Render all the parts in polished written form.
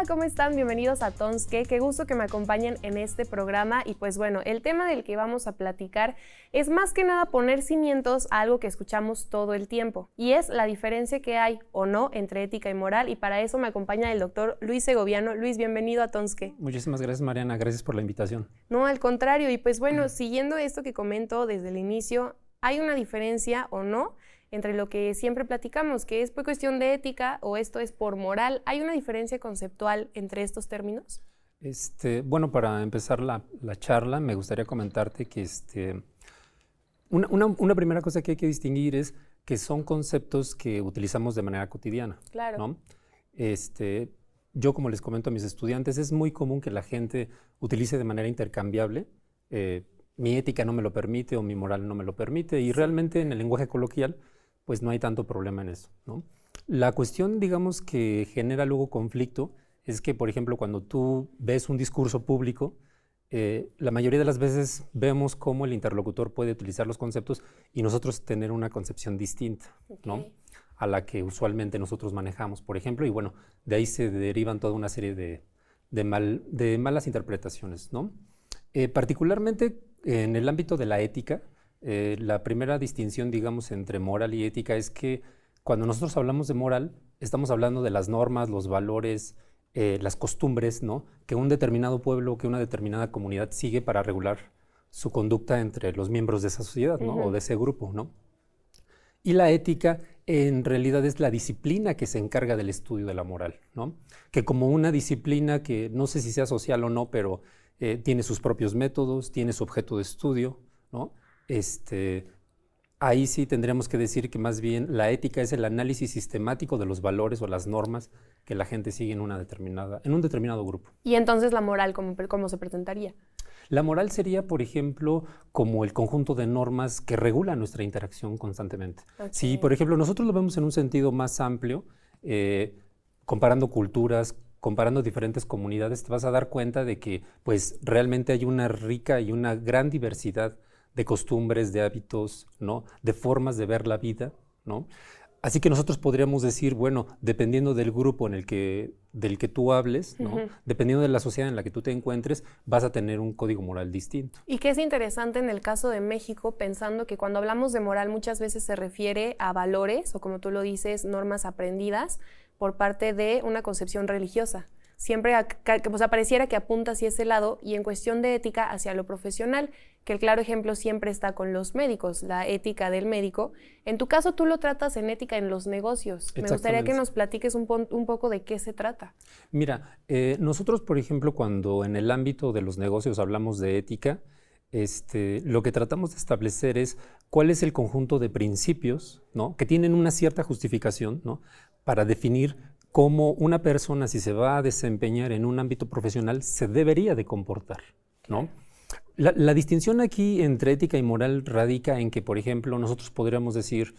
¿cómo están? Bienvenidos a Tonske. Qué gusto que me acompañen en este programa. Y pues bueno, el tema del que vamos a platicar es más que nada poner cimientos a algo que escuchamos todo el tiempo. Y es la diferencia que hay o no entre ética y moral. Y para eso me acompaña el doctor Luis Segoviano. Luis, bienvenido a Tonske. Muchísimas gracias, Mariana. Gracias por la invitación. No, al contrario. Y pues bueno, siguiendo esto que comento desde el inicio, ¿hay una diferencia o no entre lo que siempre platicamos, que es por cuestión de ética o esto es por moral? ¿Hay una diferencia conceptual entre estos términos? Bueno, para empezar la charla, me gustaría comentarte que una primera cosa que hay que distinguir es que son conceptos que utilizamos de manera cotidiana. Claro. ¿No? Yo, como les comento a mis estudiantes, es muy común que la gente utilice de manera intercambiable mi ética no me lo permite o mi moral no me lo permite, y realmente en el lenguaje coloquial pues no hay tanto problema en eso, ¿no? La cuestión, digamos, que genera luego conflicto es que, por ejemplo, cuando tú ves un discurso público, la mayoría de las veces vemos cómo el interlocutor puede utilizar los conceptos y nosotros tener una concepción distinta, ¿no? A la que usualmente nosotros manejamos, por ejemplo, y bueno, de ahí se derivan toda una serie de malas interpretaciones, ¿no? Particularmente en el ámbito de la ética, la primera distinción, digamos, entre moral y ética es que cuando nosotros hablamos de moral, estamos hablando de las normas, los valores, las costumbres, ¿no?, que un determinado pueblo, que una determinada comunidad sigue para regular su conducta entre los miembros de esa sociedad, ¿no?, o de ese grupo, ¿no? Y la ética en realidad es la disciplina que se encarga del estudio de la moral, ¿no? Que como una disciplina que no sé si sea social o no, pero tiene sus propios métodos, tiene su objeto de estudio, ¿no? Ahí sí tendríamos que decir que más bien la ética es el análisis sistemático de los valores o las normas que la gente sigue en un determinado grupo. ¿Y entonces la moral cómo se presentaría? La moral sería, por ejemplo, como el conjunto de normas que regula nuestra interacción constantemente. Okay. Si, por ejemplo, nosotros lo vemos en un sentido más amplio, comparando culturas, comparando diferentes comunidades, te vas a dar cuenta de que pues, realmente hay una rica y una gran diversidad de costumbres, de hábitos, ¿no?, de formas de ver la vida, ¿no? Así que nosotros podríamos decir, bueno, dependiendo del grupo del que tú hables, ¿no?, dependiendo de la sociedad en la que tú te encuentres, vas a tener un código moral distinto. Y que es interesante en el caso de México, pensando que cuando hablamos de moral muchas veces se refiere a valores, o como tú lo dices, normas aprendidas por parte de una concepción religiosa. Siempre pareciera que apunta hacia ese lado, y en cuestión de ética hacia lo profesional, que el claro ejemplo siempre está con los médicos, la ética del médico. En tu caso tú lo tratas en ética en los negocios. Me gustaría que nos platiques un poco de qué se trata. Mira, nosotros, por ejemplo, cuando en el ámbito de los negocios hablamos de ética, lo que tratamos de establecer es cuál es el conjunto de principios, ¿no?, que tienen una cierta justificación, ¿no?, para definir cómo una persona, si se va a desempeñar en un ámbito profesional, se debería de comportar, ¿no? La distinción aquí entre ética y moral radica en que, por ejemplo, nosotros podríamos decir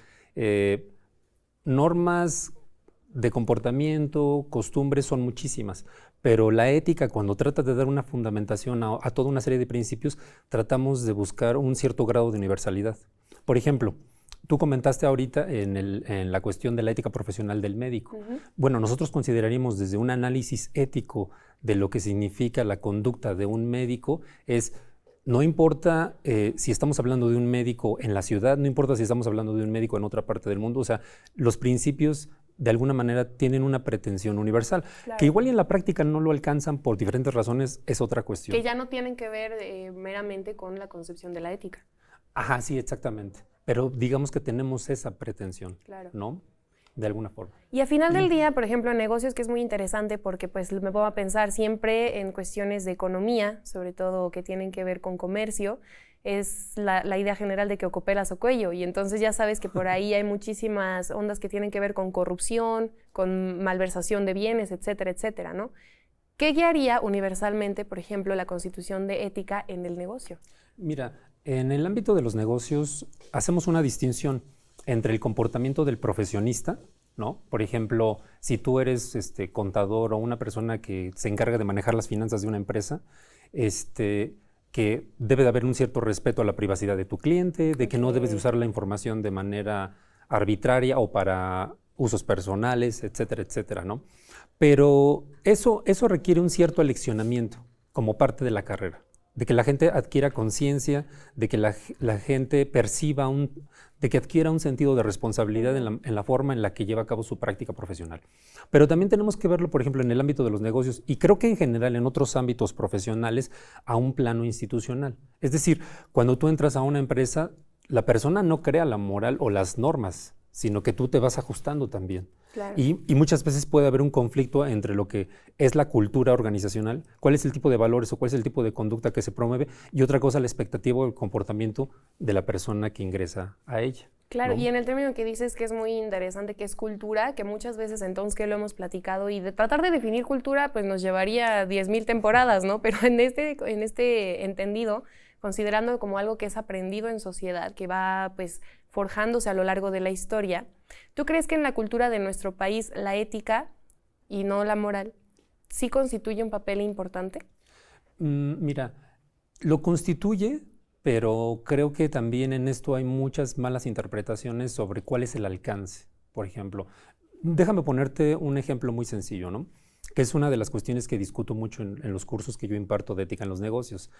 normas de comportamiento, costumbres son muchísimas, pero la ética, cuando trata de dar una fundamentación a toda una serie de principios, tratamos de buscar un cierto grado de universalidad. Por ejemplo, tú comentaste ahorita en la cuestión de la ética profesional del médico. Bueno, nosotros consideraríamos desde un análisis ético de lo que significa la conducta de un médico, no importa si estamos hablando de un médico en la ciudad, no importa si estamos hablando de un médico en otra parte del mundo, o sea, los principios de alguna manera tienen una pretensión universal, claro, que igual y en la práctica no lo alcanzan por diferentes razones, es otra cuestión. Que ya no tienen que ver meramente con la concepción de la ética. Ajá, sí, exactamente. Pero digamos que tenemos esa pretensión, claro, ¿no? De alguna forma. Y al final del día, por ejemplo, en negocios, que es muy interesante porque pues me pongo a pensar siempre en cuestiones de economía, sobre todo que tienen que ver con comercio, es la idea general de que o cooperas o cuello, y entonces ya sabes que por ahí hay muchísimas ondas que tienen que ver con corrupción, con malversación de bienes, etcétera, etcétera, ¿no? ¿Qué guiaría universalmente, por ejemplo, la constitución de ética en el negocio? Mira, en el ámbito de los negocios hacemos una distinción entre el comportamiento del profesionista, ¿no? Por ejemplo, si tú eres contador o una persona que se encarga de manejar las finanzas de una empresa, que debe de haber un cierto respeto a la privacidad de tu cliente, de que no debes de usar la información de manera arbitraria o para usos personales, etcétera, etcétera, ¿no? Pero eso requiere un cierto aleccionamiento como parte de la carrera, de que la gente adquiera conciencia, de que la gente perciba de que adquiera un sentido de responsabilidad en la forma en la que lleva a cabo su práctica profesional. Pero también tenemos que verlo, por ejemplo, en el ámbito de los negocios y creo que en general en otros ámbitos profesionales a un plano institucional. Es decir, cuando tú entras a una empresa, la persona no crea la moral o las normas, sino que tú te vas ajustando también. Claro. Y muchas veces puede haber un conflicto entre lo que es la cultura organizacional, cuál es el tipo de valores o cuál es el tipo de conducta que se promueve, y otra cosa, la expectativa o el comportamiento de la persona que ingresa a ella. Claro, ¿no? y en el término que dices que es muy interesante, que es cultura, que muchas veces entonces que lo hemos platicado, y de tratar de definir cultura, pues nos llevaría 10,000 temporadas, ¿no? Pero en este entendido, considerando como algo que es aprendido en sociedad, que va pues forjándose a lo largo de la historia, ¿tú crees que en la cultura de nuestro país la ética y no la moral sí constituye un papel importante? Mira, lo constituye, pero creo que también en esto hay muchas malas interpretaciones sobre cuál es el alcance. Por ejemplo, déjame ponerte un ejemplo muy sencillo, ¿no? Que es una de las cuestiones que discuto mucho en los cursos que yo imparto de ética en los negocios.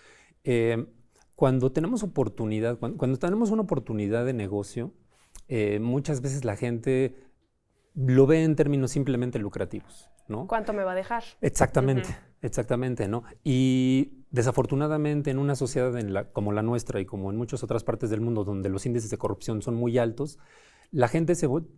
Cuando tenemos oportunidad, cuando tenemos una oportunidad de negocio, muchas veces la gente lo ve en términos simplemente lucrativos, ¿no? ¿Cuánto me va a dejar? Exactamente, exactamente, ¿no? Y desafortunadamente en una sociedad como la nuestra y como en muchas otras partes del mundo donde los índices de corrupción son muy altos, la gente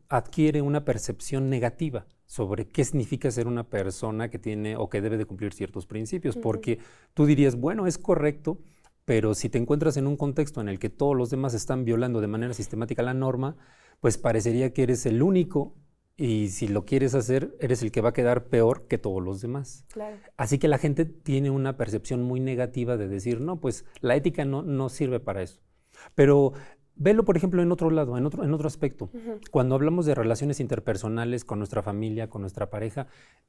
adquiere una percepción negativa sobre qué significa ser una persona que tiene o que debe de cumplir ciertos principios, porque tú dirías, bueno, es correcto, pero si te encuentras en un contexto en el que todos los demás están violando de manera sistemática la norma, pues parecería que eres el único y si lo quieres hacer, eres el que va a quedar peor que todos los demás. Claro. Así que la gente tiene una percepción muy negativa de decir, no, pues la ética no sirve para eso. Pero velo, por ejemplo, en otro lado, en otro aspecto. Cuando hablamos de relaciones interpersonales con nuestra familia, con nuestra pareja,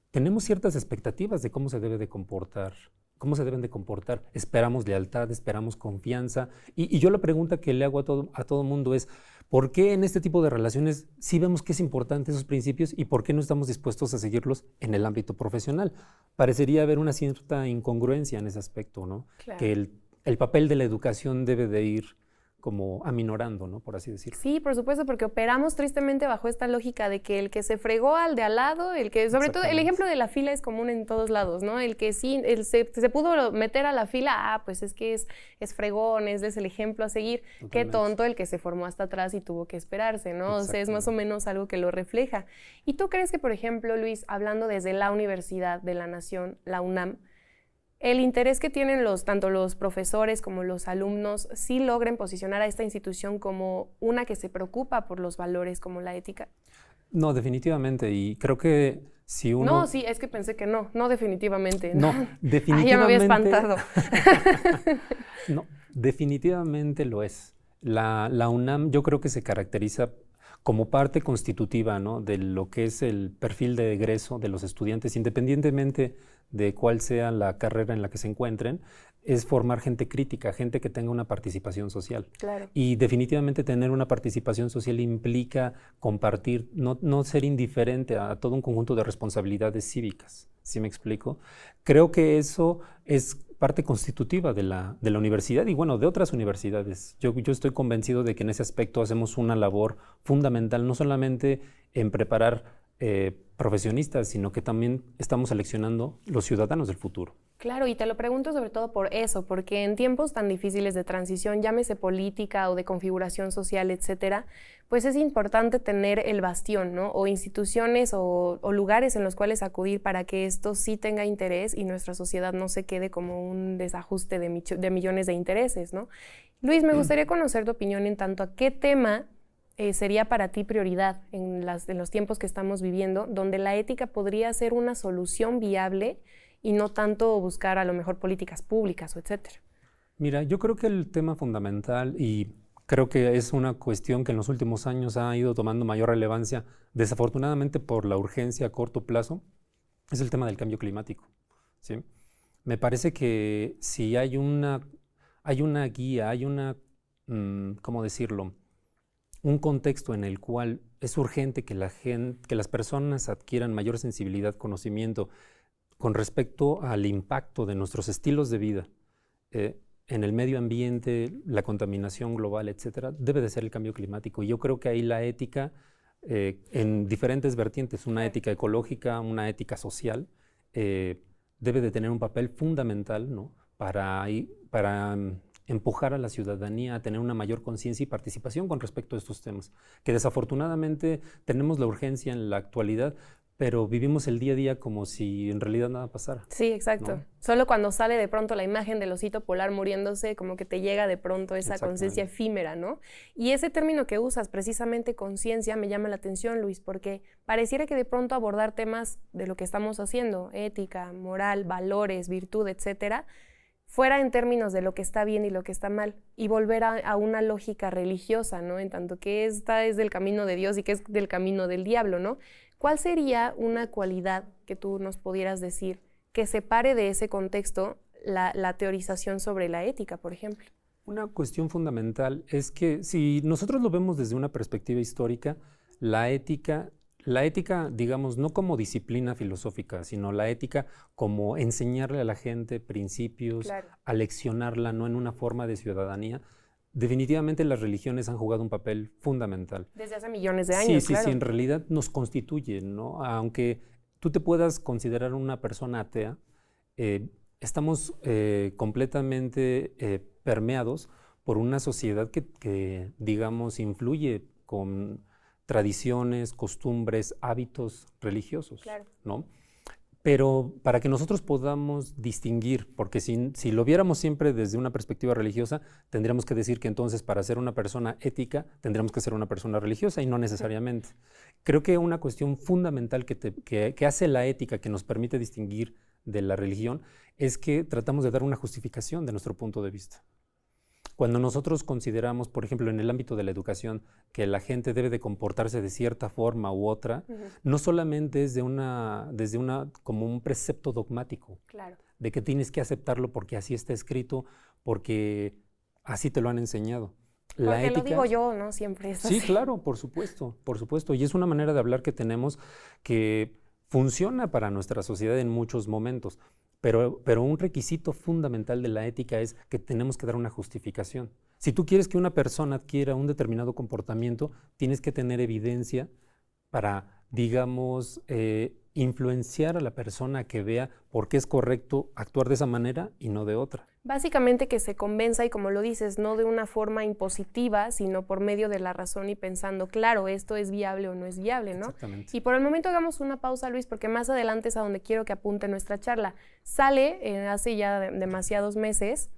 tenemos ciertas expectativas de cómo se debe de comportar, cómo se deben de comportar. Esperamos lealtad, esperamos confianza. Y yo la pregunta que le hago a todo mundo es, ¿por qué en este tipo de relaciones sí vemos que es importante esos principios y por qué no estamos dispuestos a seguirlos en el ámbito profesional? Parecería haber una cierta incongruencia en ese aspecto, ¿no? Claro. Que el papel de la educación debe de ir como aminorando, ¿no? Por así decirlo. Sí, por supuesto, porque operamos tristemente bajo esta lógica de que el que se fregó al de al lado, sobre todo el ejemplo de la fila es común en todos lados, ¿no? El que sí, se pudo meter a la fila, pues es que es fregón, es el ejemplo a seguir. Totalmente. Qué tonto el que se formó hasta atrás y tuvo que esperarse, ¿no? O sea, es más o menos algo que lo refleja. ¿Y tú crees que, por ejemplo, Luis, hablando desde la Universidad de la Nación, la UNAM, el interés que tienen tanto los profesores como los alumnos sí logren posicionar a esta institución como una que se preocupa por los valores como la ética? No, definitivamente. Y creo que si uno... No, sí, es que pensé que no definitivamente. No, definitivamente... Ay, ya me había espantado. No, definitivamente lo es. La UNAM yo creo que se caracteriza como parte constitutiva, ¿no? De lo que es el perfil de egreso de los estudiantes, independientemente de cuál sea la carrera en la que se encuentren, es formar gente crítica, gente que tenga una participación social. Claro. Y definitivamente tener una participación social implica compartir, no ser indiferente a todo un conjunto de responsabilidades cívicas. ¿Sí me explico? Creo que eso es parte constitutiva de la universidad y bueno, de otras universidades. Yo estoy convencido de que en ese aspecto hacemos una labor fundamental, no solamente en preparar profesionistas, sino que también estamos seleccionando los ciudadanos del futuro. Claro, y te lo pregunto sobre todo por eso, porque en tiempos tan difíciles de transición, llámese política o de configuración social, etcétera, pues es importante tener el bastión, ¿no? O instituciones o lugares en los cuales acudir para que esto sí tenga interés y nuestra sociedad no se quede como un desajuste de millones de intereses, ¿no? Luis, me gustaría conocer tu opinión en tanto a qué tema sería para ti prioridad en los tiempos que estamos viviendo, donde la ética podría ser una solución viable y no tanto buscar a lo mejor políticas públicas o etcétera. Mira, yo creo que el tema fundamental, y creo que es una cuestión que en los últimos años ha ido tomando mayor relevancia, desafortunadamente por la urgencia a corto plazo, es el tema del cambio climático, ¿sí? Me parece que si hay una guía, ¿cómo decirlo? un contexto en el cual es urgente que que las personas adquieran mayor sensibilidad, conocimiento con respecto al impacto de nuestros estilos de vida en el medio ambiente, la contaminación global, etcétera, debe de ser el cambio climático. Y yo creo que ahí la ética, en diferentes vertientes, una ética ecológica, una ética social, debe de tener un papel fundamental, ¿no? para empujar a la ciudadanía a tener una mayor conciencia y participación con respecto a estos temas, que desafortunadamente tenemos la urgencia en la actualidad, pero vivimos el día a día como si en realidad nada pasara. Sí, exacto. ¿No? Solo cuando sale de pronto la imagen del osito polar muriéndose, como que te llega de pronto esa conciencia efímera, ¿no? Y ese término que usas, precisamente conciencia, me llama la atención, Luis, porque pareciera que de pronto abordar temas de lo que estamos haciendo, ética, moral, valores, virtud, etcétera, fuera en términos de lo que está bien y lo que está mal, y volver a una lógica religiosa, ¿no? En tanto que esta es del camino de Dios y que es del camino del diablo, ¿no? ¿Cuál sería una cualidad que tú nos pudieras decir que separe de ese contexto la teorización sobre la ética, por ejemplo? Una cuestión fundamental es que si nosotros lo vemos desde una perspectiva histórica, la ética, digamos, no como disciplina filosófica, sino la ética como enseñarle a la gente principios, claro, aleccionarla, no en una forma de ciudadanía. Definitivamente las religiones han jugado un papel fundamental. Desde hace millones de años, claro. Sí, en realidad nos constituyen, ¿no? Aunque tú te puedas considerar una persona atea, estamos completamente permeados por una sociedad que, digamos, influye con tradiciones, costumbres, hábitos religiosos, claro, ¿no? Pero para que nosotros podamos distinguir, porque si lo viéramos siempre desde una perspectiva religiosa, tendríamos que decir que entonces para ser una persona ética tendríamos que ser una persona religiosa y no necesariamente. Creo que una cuestión fundamental que hace la ética, que nos permite distinguir de la religión, es que tratamos de dar una justificación de nuestro punto de vista. Cuando nosotros consideramos, por ejemplo, en el ámbito de la educación, que la gente debe de comportarse de cierta forma u otra, no solamente es como un precepto dogmático, claro, de que tienes que aceptarlo porque así está escrito, porque así te lo han enseñado. La ética, lo digo yo, ¿no? Siempre es así. Sí, claro, por supuesto. Y es una manera de hablar que tenemos que funciona para nuestra sociedad en muchos momentos. Pero un requisito fundamental de la ética es que tenemos que dar una justificación. Si tú quieres que una persona adquiera un determinado comportamiento, tienes que tener evidencia para, digamos, influenciar a la persona que vea por qué es correcto actuar de esa manera y no de otra. Básicamente que se convenza, y como lo dices, no de una forma impositiva, sino por medio de la razón y pensando, claro, esto es viable o no es viable, ¿no? Exactamente. Y por el momento hagamos una pausa, Luis, porque más adelante es a donde quiero que apunte nuestra charla. Sale hace ya demasiados meses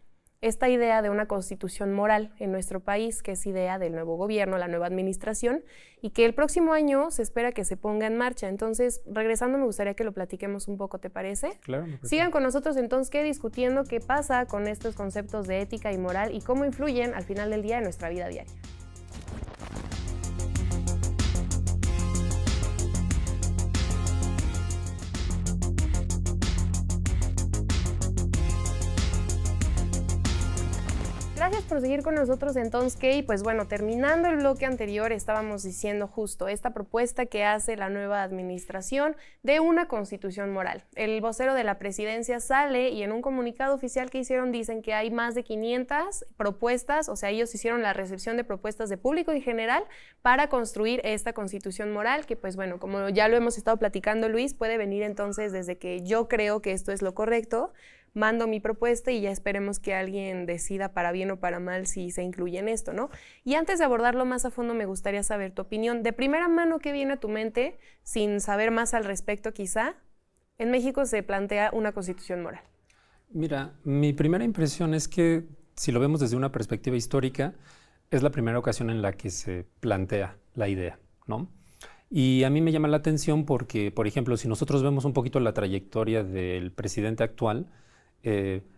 esta idea de una constitución moral en nuestro país, que es idea del nuevo gobierno, la nueva administración, y que el próximo año se espera que se ponga en marcha. Entonces, regresando, me gustaría que lo platiquemos un poco, ¿te parece? Claro. Sigan con nosotros entonces, discutiendo qué pasa con estos conceptos de ética y moral y cómo influyen al final del día en nuestra vida diaria. Gracias por seguir con nosotros en Tonsque. Y pues bueno, terminando el bloque anterior, estábamos diciendo justo esta propuesta que hace la nueva administración de una constitución moral. El vocero de la presidencia sale y en un comunicado oficial que hicieron dicen que hay más de 500 propuestas, o sea, ellos hicieron la recepción de propuestas de público en general para construir esta constitución moral, que pues bueno, como ya lo hemos estado platicando, Luis, puede venir entonces desde que yo creo que esto es lo correcto, mando mi propuesta y ya esperemos que alguien decida para bien o para mal si se incluye en esto, ¿no? Y antes de abordarlo más a fondo, me gustaría saber tu opinión. De primera mano, ¿qué viene a tu mente, sin saber más al respecto quizá? En México se plantea una constitución moral. Mira, mi primera impresión es que, si lo vemos desde una perspectiva histórica, es la primera ocasión en la que se plantea la idea, ¿no? Y a mí me llama la atención porque, por ejemplo, si nosotros vemos un poquito la trayectoria del presidente actual,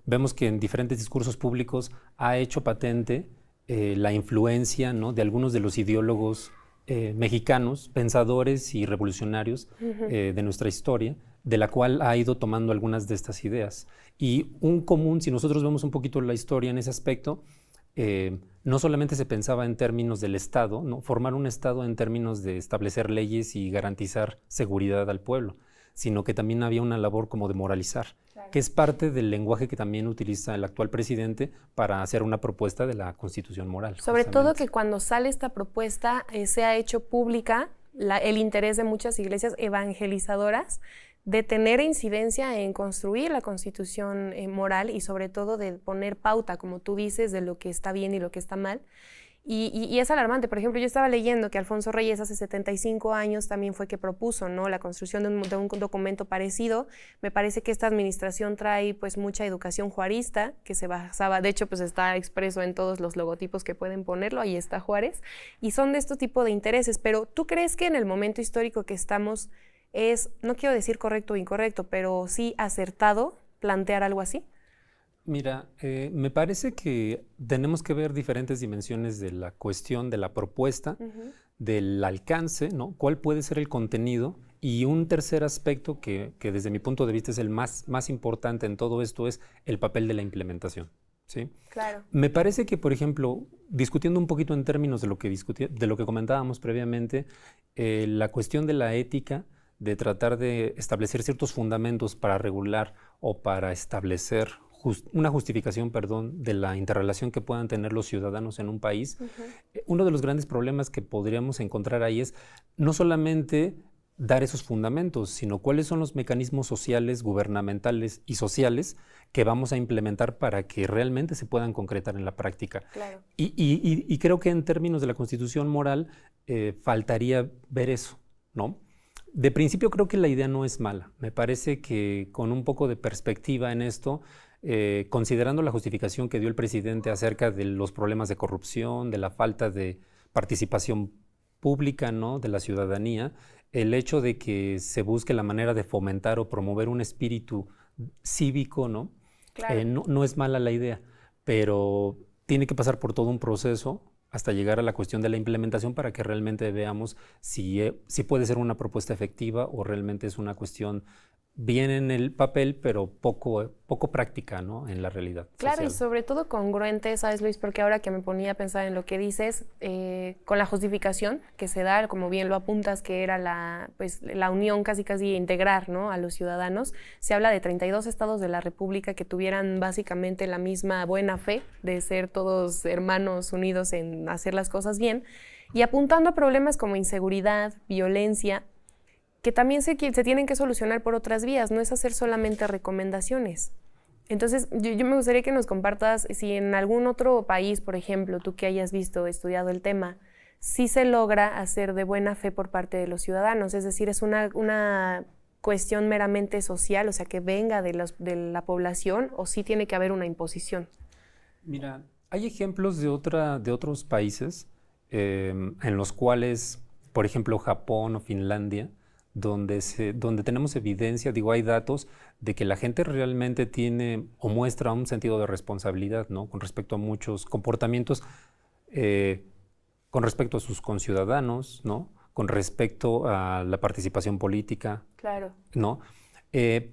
vemos que en diferentes discursos públicos ha hecho patente la influencia, ¿no?, de algunos de los ideólogos mexicanos, pensadores y revolucionarios de nuestra historia, de la cual ha ido tomando algunas de estas ideas. Y un común, si nosotros vemos un poquito la historia en ese aspecto, no solamente se pensaba en términos del Estado, ¿no? Formar un Estado en términos de establecer leyes y garantizar seguridad al pueblo, sino que también había una labor como de moralizar, claro, que es parte del lenguaje que también utiliza el actual presidente para hacer una propuesta de la Constitución moral. Sobre todo que cuando sale esta propuesta se ha hecho pública el interés de muchas iglesias evangelizadoras de tener incidencia en construir la Constitución moral y sobre todo de poner pauta, como tú dices, de lo que está bien y lo que está mal. Y es alarmante. Por ejemplo, yo estaba leyendo que Alfonso Reyes hace 75 años también fue que propuso, ¿no?, la construcción de un documento parecido. Me parece que esta administración trae pues mucha educación juarista, que se basaba, de hecho pues está expreso en todos los logotipos que pueden ponerlo, ahí está Juárez, y son de este tipo de intereses. Pero ¿tú crees que en el momento histórico que estamos es, no quiero decir correcto o incorrecto, pero sí acertado plantear algo así? Mira, me parece que tenemos que ver diferentes dimensiones de la cuestión, de la propuesta, del alcance, ¿no? ¿Cuál puede ser el contenido? Y un tercer aspecto que desde mi punto de vista es el más importante en todo esto es el papel de la implementación, ¿sí? Claro. Me parece que, por ejemplo, discutiendo un poquito en términos de lo que comentábamos previamente, la cuestión de la ética, de tratar de establecer ciertos fundamentos para regular o para establecer una justificación, de la interrelación que puedan tener los ciudadanos en un país. Uno de los grandes problemas que podríamos encontrar ahí es no solamente dar esos fundamentos, sino cuáles son los mecanismos sociales, gubernamentales y sociales que vamos a implementar para que realmente se puedan concretar en la práctica. Claro. Y creo que en términos de la Constitución moral faltaría ver eso, ¿no? De principio creo que la idea no es mala. Me parece que con un poco de perspectiva en esto, considerando la justificación que dio el presidente acerca de los problemas de corrupción, de la falta de participación pública, ¿no?, de la ciudadanía, el hecho de que se busque la manera de fomentar o promover un espíritu cívico, ¿no? Claro. No es mala la idea, pero tiene que pasar por todo un proceso hasta llegar a la cuestión de la implementación para que realmente veamos si puede ser una propuesta efectiva o realmente es una cuestión bien en el papel, pero poco práctica, ¿no?, en la realidad Claro, social. y sobre todo congruente, ¿sabes, Luis? Porque ahora que me ponía a pensar en lo que dices, con la justificación que se da, como bien lo apuntas, que era la unión casi integrar, ¿no?, a los ciudadanos, se habla de 32 estados de la República que tuvieran básicamente la misma buena fe de ser todos hermanos unidos en hacer las cosas bien, y apuntando a problemas como inseguridad, violencia, que también se tienen que solucionar por otras vías, no es hacer solamente recomendaciones. Entonces, yo me gustaría que nos compartas si en algún otro país, por ejemplo, tú que hayas visto, estudiado el tema, sí se logra hacer de buena fe por parte de los ciudadanos, es decir, es una cuestión meramente social, o sea, que venga de la población, o sí tiene que haber una imposición. Mira, hay ejemplos de otros países en los cuales, por ejemplo, Japón o Finlandia, donde tenemos evidencia, hay datos de que la gente realmente tiene o muestra un sentido de responsabilidad, ¿no?, con respecto a muchos comportamientos, con respecto a sus conciudadanos, ¿no?, con respecto a la participación política. Claro. ¿No?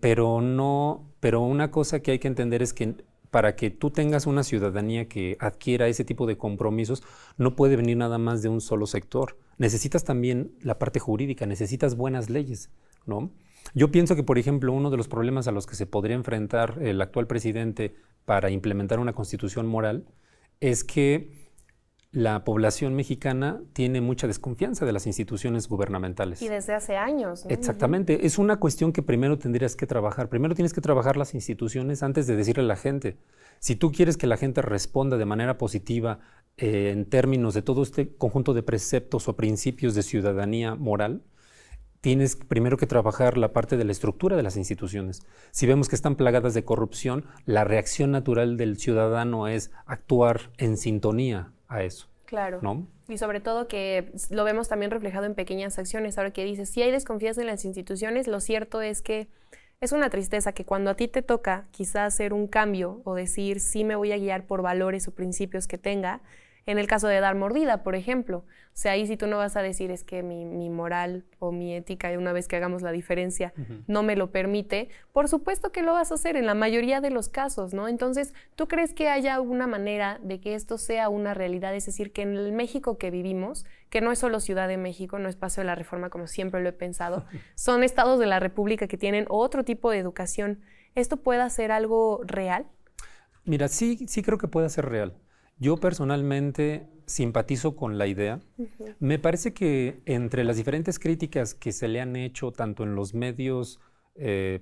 Pero una cosa que hay que entender es que para que tú tengas una ciudadanía que adquiera ese tipo de compromisos, no puede venir nada más de un solo sector. Necesitas también la parte jurídica, necesitas buenas leyes, ¿no? Yo pienso que, por ejemplo, uno de los problemas a los que se podría enfrentar el actual presidente para implementar una constitución moral es que la población mexicana tiene mucha desconfianza de las instituciones gubernamentales. Y desde hace años, ¿no? Exactamente. Es una cuestión que primero tendrías que trabajar. Primero tienes que trabajar las instituciones antes de decirle a la gente. Si tú quieres que la gente responda de manera positiva en términos de todo este conjunto de preceptos o principios de ciudadanía moral, tienes primero que trabajar la parte de la estructura de las instituciones. Si vemos que están plagadas de corrupción, la reacción natural del ciudadano es actuar en sintonía a eso. Claro. ¿No? Y sobre todo que lo vemos también reflejado en pequeñas acciones. Ahora que dices, si hay desconfianza en las instituciones, lo cierto es que es una tristeza que cuando a ti te toca quizás hacer un cambio o decir sí me voy a guiar por valores o principios que tenga, En el caso de dar mordida, por ejemplo. O sea, ahí sí tú no vas a decir es que mi moral o mi ética, una vez que hagamos la diferencia, no me lo permite. Por supuesto que lo vas a hacer en la mayoría de los casos, ¿no? Entonces, ¿tú crees que haya alguna manera de que esto sea una realidad? Es decir, que en el México que vivimos, que no es solo Ciudad de México, no es Paso de la Reforma como siempre lo he pensado, son estados de la República que tienen otro tipo de educación. ¿Esto pueda ser algo real? Mira, sí creo que puede ser real. Yo personalmente simpatizo con la idea. Me parece que entre las diferentes críticas que se le han hecho tanto en los medios de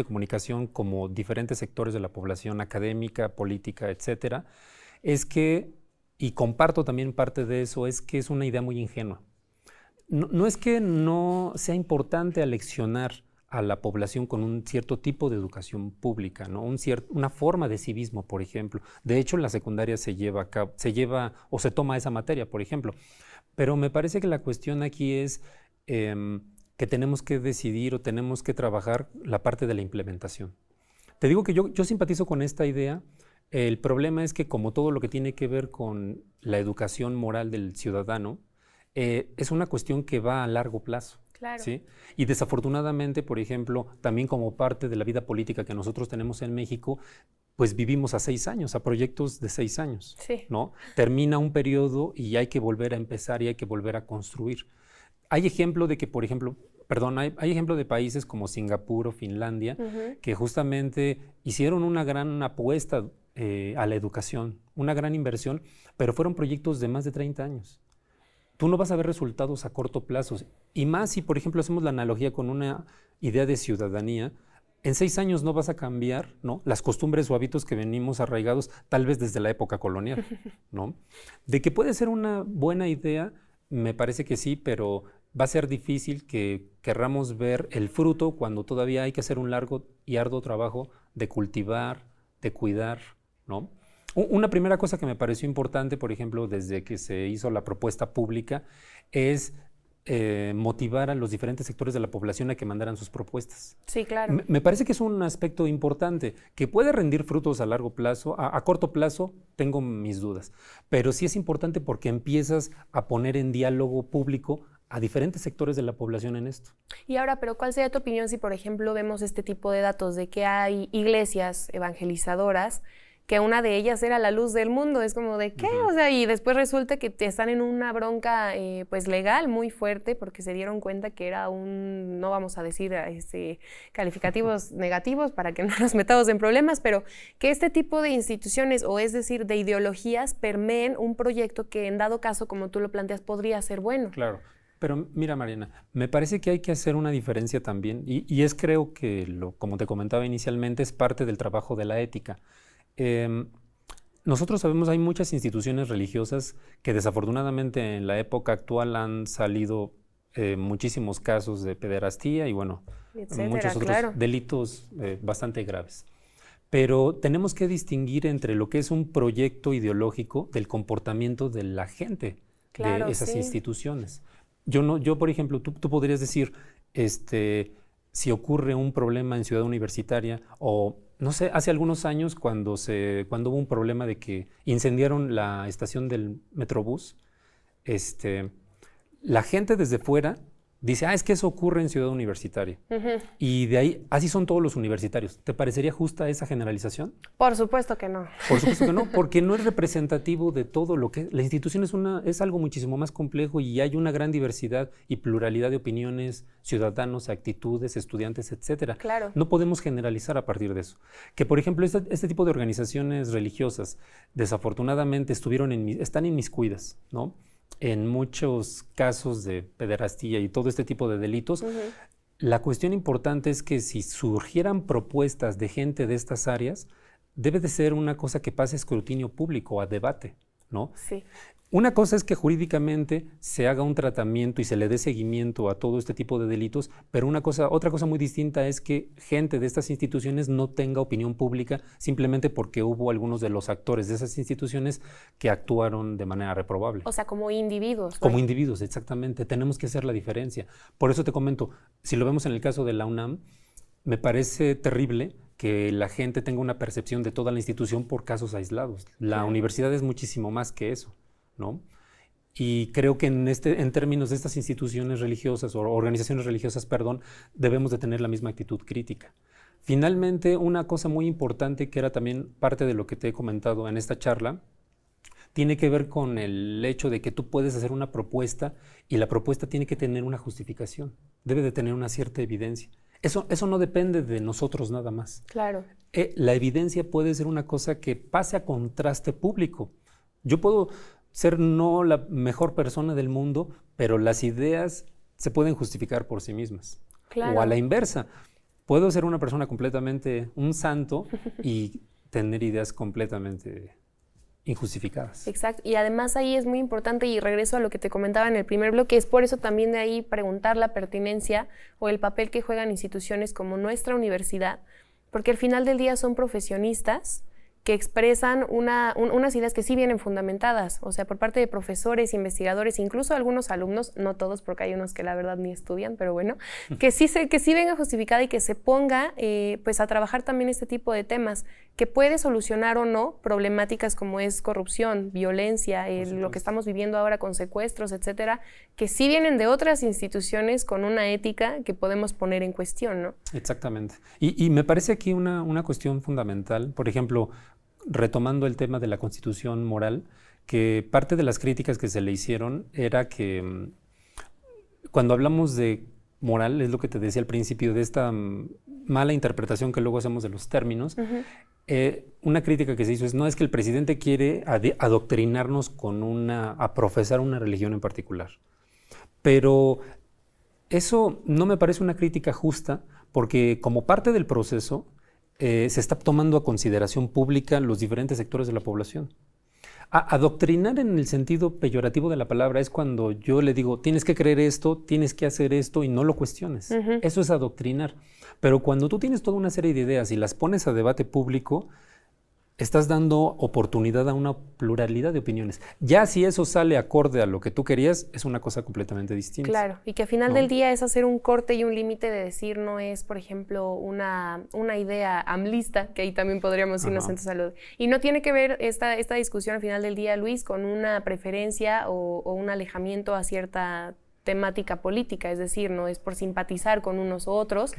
comunicación como diferentes sectores de la población académica, política, etcétera, es que, y comparto también parte de eso, es que es una idea muy ingenua. No es que no sea importante aleccionar a la población con un cierto tipo de educación pública, ¿no? Una forma de civismo, por ejemplo. De hecho, en la secundaria se lleva o se toma esa materia, por ejemplo. Pero me parece que la cuestión aquí es que tenemos que decidir o tenemos que trabajar la parte de la implementación. Te digo que yo simpatizo con esta idea. El problema es que, como todo lo que tiene que ver con la educación moral del ciudadano, es una cuestión que va a largo plazo. Claro. ¿Sí? Y desafortunadamente, por ejemplo, también como parte de la vida política que nosotros tenemos en México, pues vivimos a 6 años, a proyectos de 6 años, sí. ¿no? Termina un periodo y hay que volver a empezar y hay que volver a construir. Hay ejemplo de que, por ejemplo, hay ejemplo de países como Singapur o Finlandia que justamente hicieron una gran apuesta a la educación, una gran inversión, pero fueron proyectos de más de 30 años. Tú no vas a ver resultados a corto plazo. Y más si, por ejemplo, hacemos la analogía con una idea de ciudadanía, en 6 años no vas a cambiar, ¿no?, las costumbres o hábitos que venimos arraigados tal vez desde la época colonial, ¿no? De que puede ser una buena idea, me parece que sí, pero va a ser difícil que querramos ver el fruto cuando todavía hay que hacer un largo y arduo trabajo de cultivar, de cuidar, ¿no? Una primera cosa que me pareció importante, por ejemplo, desde que se hizo la propuesta pública, es motivar a los diferentes sectores de la población a que mandaran sus propuestas. Sí, claro. Me parece que es un aspecto importante, que puede rendir frutos a largo plazo. A corto plazo tengo mis dudas, pero sí es importante porque empiezas a poner en diálogo público a diferentes sectores de la población en esto. Y ahora, pero ¿cuál sería tu opinión si, por ejemplo, vemos este tipo de datos de que hay iglesias evangelizadoras, que una de ellas era la luz del mundo? Es como de ¿qué? O sea, y después resulta que están en una bronca pues legal muy fuerte porque se dieron cuenta que era no vamos a decir calificativos negativos para que no nos metamos en problemas, pero que este tipo de instituciones, o es decir, de ideologías, permeen un proyecto que en dado caso, como tú lo planteas, podría ser bueno. Claro. Pero mira, Mariana, me parece que hay que hacer una diferencia también, y es, creo que, como te comentaba inicialmente, es parte del trabajo de la ética. Nosotros sabemos, hay muchas instituciones religiosas que desafortunadamente en la época actual han salido muchísimos casos de pederastía y bueno, etcétera, muchos otros claro, delitos bastante graves. Pero tenemos que distinguir entre lo que es un proyecto ideológico del comportamiento de la gente, claro, de esas sí. instituciones. Yo, por ejemplo, tú podrías decir, si ocurre un problema en Ciudad Universitaria o, no sé, hace algunos años cuando hubo un problema de que incendiaron la estación del Metrobús, la gente desde fuera dice, es que eso ocurre en Ciudad Universitaria. Y de ahí, así son todos los universitarios. ¿Te parecería justa esa generalización? Por supuesto que no. Por supuesto que no, porque no es representativo de todo lo que... La institución es algo muchísimo más complejo y hay una gran diversidad y pluralidad de opiniones, ciudadanos, actitudes, estudiantes, etcétera. Claro. No podemos generalizar a partir de eso. Que, por ejemplo, este tipo de organizaciones religiosas, desafortunadamente, están inmiscuidas, ¿no?, en muchos casos de pederastía y todo este tipo de delitos. La cuestión importante es que si surgieran propuestas de gente de estas áreas, debe de ser una cosa que pase a escrutinio público, a debate, ¿no? Sí. Una cosa es que jurídicamente se haga un tratamiento y se le dé seguimiento a todo este tipo de delitos, pero otra cosa muy distinta es que gente de estas instituciones no tenga opinión pública simplemente porque hubo algunos de los actores de esas instituciones que actuaron de manera reprobable. O sea, como individuos, ¿no? Como individuos, exactamente. Tenemos que hacer la diferencia. Por eso te comento, si lo vemos en el caso de la UNAM, me parece terrible que la gente tenga una percepción de toda la institución por casos aislados. La universidad es muchísimo más que eso, ¿no? Y creo que en términos de estas instituciones religiosas o organizaciones religiosas, perdón, debemos de tener la misma actitud crítica. Finalmente, una cosa muy importante que era también parte de lo que te he comentado en esta charla, tiene que ver con el hecho de que tú puedes hacer una propuesta y la propuesta tiene que tener una justificación, debe de tener una cierta evidencia. Eso no depende de nosotros nada más. Claro. La evidencia puede ser una cosa que pase a contraste público. Yo puedo ser no la mejor persona del mundo, pero las ideas se pueden justificar por sí mismas. Claro. O a la inversa, puedo ser una persona completamente un santo y tener ideas completamente injustificadas. Exacto, y además ahí es muy importante, y regreso a lo que te comentaba en el primer bloque, es por eso también de ahí preguntar la pertinencia o el papel que juegan instituciones como nuestra universidad, porque al final del día son profesionistas que expresan unas ideas que sí vienen fundamentadas, o sea, por parte de profesores, investigadores, incluso algunos alumnos, no todos, porque hay unos que la verdad ni estudian, pero bueno, que sí venga justificada y que se ponga pues a trabajar también este tipo de temas, que puede solucionar o no problemáticas como es corrupción, violencia, lo que estamos viviendo ahora con secuestros, etcétera, que sí vienen de otras instituciones con una ética que podemos poner en cuestión, ¿no? Exactamente. Y me parece aquí una cuestión fundamental, por ejemplo, retomando el tema de la constitución moral, que parte de las críticas que se le hicieron era que cuando hablamos de moral, es lo que te decía al principio, de esta mala interpretación que luego hacemos de los términos, una crítica que se hizo es, no es que el presidente quiere adoctrinarnos a profesar una religión en particular. Pero eso no me parece una crítica justa, porque como parte del proceso, se está tomando a consideración pública los diferentes sectores de la población. Adoctrinar en el sentido peyorativo de la palabra es cuando yo le digo, tienes que creer esto, tienes que hacer esto y no lo cuestiones. Eso es adoctrinar. Pero cuando tú tienes toda una serie de ideas y las pones a debate público, estás dando oportunidad a una pluralidad de opiniones. Ya si eso sale acorde a lo que tú querías, es una cosa completamente distinta. Claro, y que al final del día es hacer un corte y un límite de decir, no es, por ejemplo, una idea amlista, que ahí también podríamos irnos en tu salud. Y no tiene que ver esta discusión al final del día, Luis, con una preferencia o un alejamiento a cierta temática política, es decir, no es por simpatizar con unos u otros,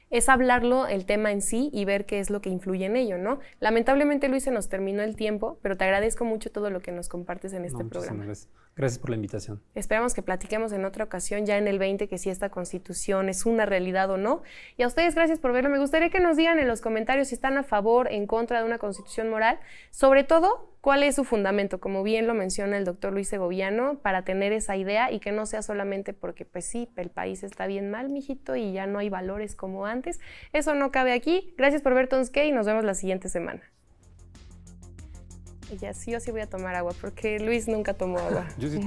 es hablarlo, el tema en sí, y ver qué es lo que influye en ello, ¿no? Lamentablemente, Luis, se nos terminó el tiempo, pero te agradezco mucho todo lo que nos compartes en este programa. Gracias por la invitación. Esperamos que platiquemos en otra ocasión, ya en el 20, que si esta constitución es una realidad o no. Y a ustedes, gracias por verlo. Me gustaría que nos digan en los comentarios si están a favor, en contra de una constitución moral, sobre todo, cuál es su fundamento, como bien lo menciona el doctor Luis Segoviano, para tener esa idea y que no sea solamente porque, pues sí, el país está bien mal, mijito, y ya no hay valores como antes. Eso no cabe aquí. Gracias por ver Tonsqué y nos vemos la siguiente semana. Y ya sí o sí voy a tomar agua, porque Luis nunca tomó agua. Yo sí.